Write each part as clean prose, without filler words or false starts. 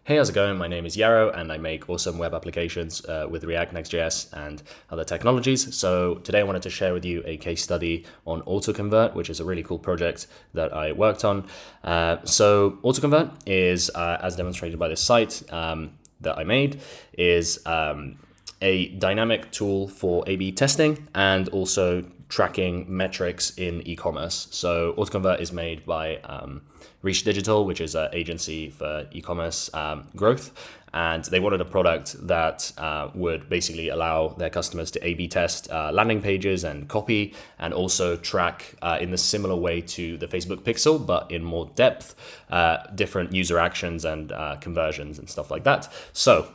Hey, how's it going? My name is Yarrow and I make awesome web applications with React, Next.js and other technologies. So today I wanted to share with you a case study on Autoconvert, which is a really cool project that I worked on. So Autoconvert is, as demonstrated by this site that I made, is a dynamic tool for A/B testing and also tracking metrics in e-commerce. So Autoconvert is made by Reach Digital, which is an agency for e-commerce growth. And they wanted a product that would basically allow their customers to A/B test landing pages and copy, and also track in the similar way to the Facebook Pixel, but in more depth, different user actions and conversions and stuff like that. So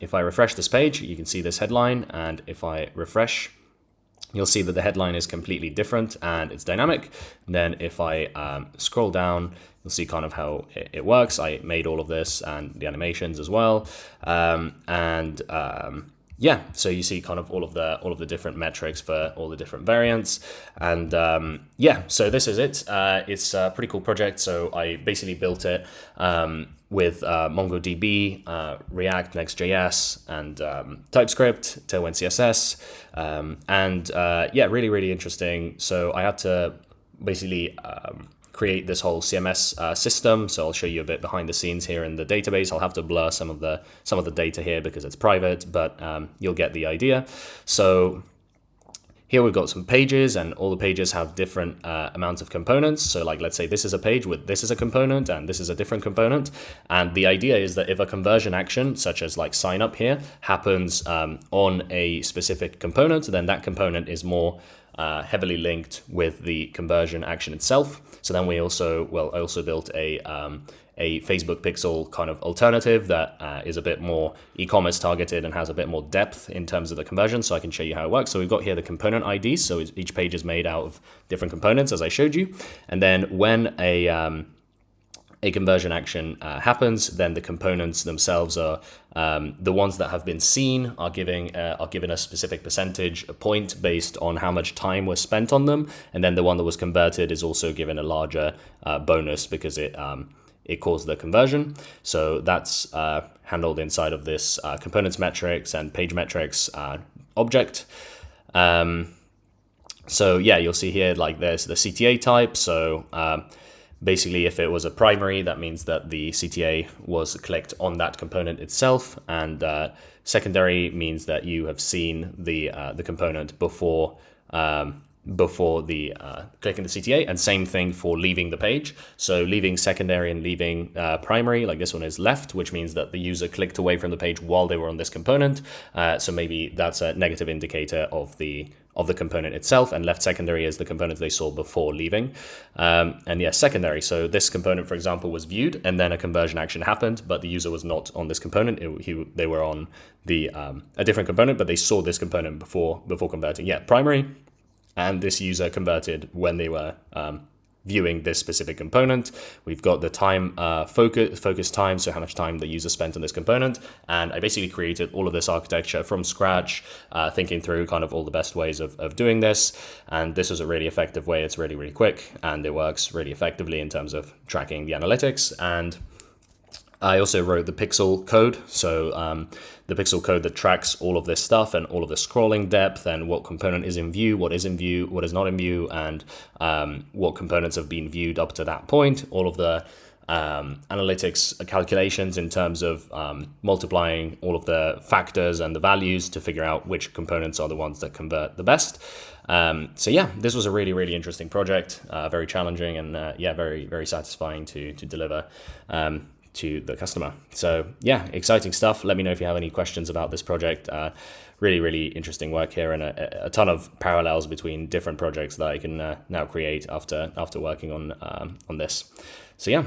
if I refresh this page, you can see this headline. And if I refresh, you'll see that the headline is completely different and it's dynamic. And then if I scroll down, you'll see kind of how it works. I made all of this and the animations as well. Yeah, so you see kind of all of the different metrics for all the different variants. And yeah, so this is it. It's a pretty cool project. So I basically built it with MongoDB, React, Next.js, and TypeScript, Tailwind CSS. Yeah, really, really interesting. So I had to basically create this whole CMS system. So I'll show you a bit behind the scenes here in the database. I'll have to blur some of the data here because it's private, but you'll get the idea. So here we've got some pages, and all the pages have different amounts of components. So like, let's say this is a page with this is a component and this is a different component. And the idea is that if a conversion action, such as like sign up here, happens on a specific component, then that component is more heavily linked with the conversion action itself. So then I also built a Facebook Pixel kind of alternative that is a bit more e-commerce targeted and has a bit more depth in terms of the conversion. So I can show you how it works. So we've got here the component IDs. So each page is made out of different components, as I showed you. And then when a conversion action happens, then the components themselves are the ones that have been seen are given a specific percentage, a point based on how much time was spent on them, and then the one that was converted is also given a larger bonus because it caused the conversion. So that's handled inside of this components metrics and page metrics object. So yeah, you'll see here like there's the CTA type. So basically, if it was a primary, that means that the CTA was clicked on that component itself, and secondary means that you have seen the component before the clicking the CTA, and same thing for leaving the page. So leaving secondary and leaving primary, like this one is left, which means that the user clicked away from the page while they were on this component. So maybe that's a negative indicator of the component itself, and left secondary is the components they saw before leaving. And yeah, secondary. So this component, for example, was viewed and then a conversion action happened, but the user was not on this component. They were on a different component, but they saw this component before converting. Yeah, primary. And this user converted when they were viewing this specific component. We've got the time focus time, so how much time the user spent on this component. And I basically created all of this architecture from scratch, thinking through kind of all the best ways of doing this. And this was a really effective way. It's really, really quick, and it works really effectively in terms of tracking the analytics. And I also wrote the Pixel code, so the Pixel code that tracks all of this stuff and all of the scrolling depth and what component is in view, what is in view, what is not in view, and what components have been viewed up to that point. All of the analytics calculations in terms of multiplying all of the factors and the values to figure out which components are the ones that convert the best. So yeah, this was a really, really interesting project, very challenging, and yeah, very, very satisfying to deliver to the customer. So yeah, exciting stuff. Let me know if you have any questions about this project. Really, really interesting work here, and a ton of parallels between different projects that I can now create after working on this. So yeah.